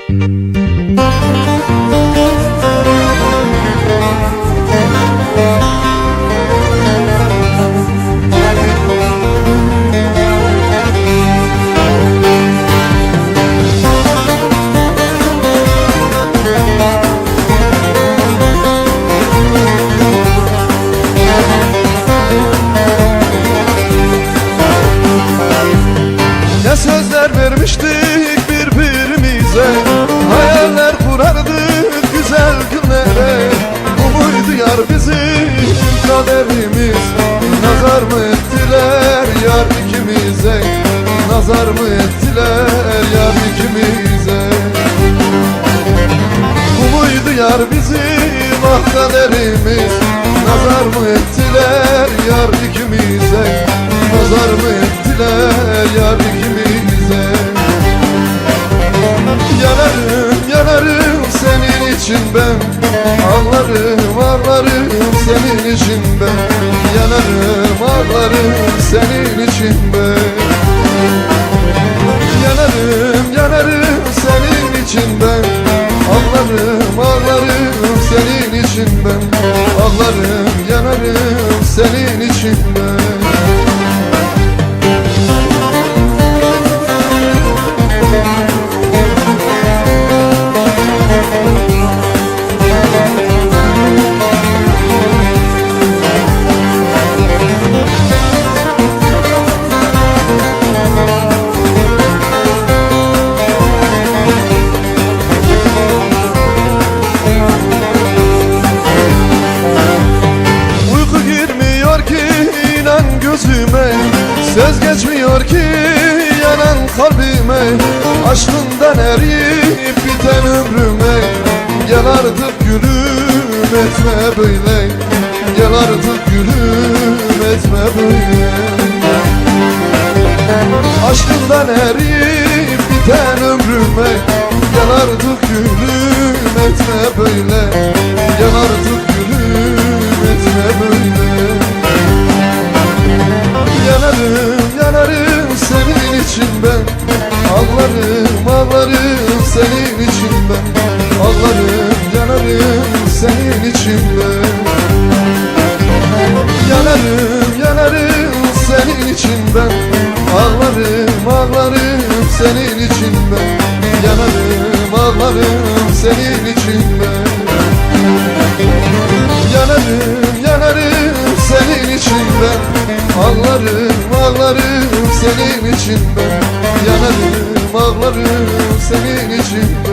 Ne sözler vermiştik birbirimize, hayaller kurardık güzel günlere. Bu muydu yar bizim kaderimiz? Nazar mı ettiler yar ikimize? Nazar mı ettiler yar ikimize? Bu muydu yar bizim ah kaderimiz? Nazar mı ettiler yar ikimize? Nazar mı ettiler yar ikimize? Yanarım yanarım senin için ben, ağlarım ağlarım senin için ben. Yanarım ağlarım senin için ben. Yanarım yanarım senin için ben, ağlarım ağlarım senin için ben. Ağlarım yanarım senin için ben. Söz geçmiyor ki yanan kalbime, aşkından eriyip biten ömrüme. Gel artık gülüm etme böyle, gel artık gülüm etme böyle. Aşkından eriyip biten ömrüme, gel artık gülüm etme böyle, gel artık gülüm etme böyle. Yanarım yanarım senin için ben, ağlarım ağlarım senin için ben. Ağlarım yanarım senin için ben. Yanarım yanarım senin için ben, ağlarım ağlarım senin için ben. Yanarım ağlarım senin için ben. Yanarım yanarım senin için ben, ağlarım ağlarım senin için ben. Yanarım ağlarım senin için ben.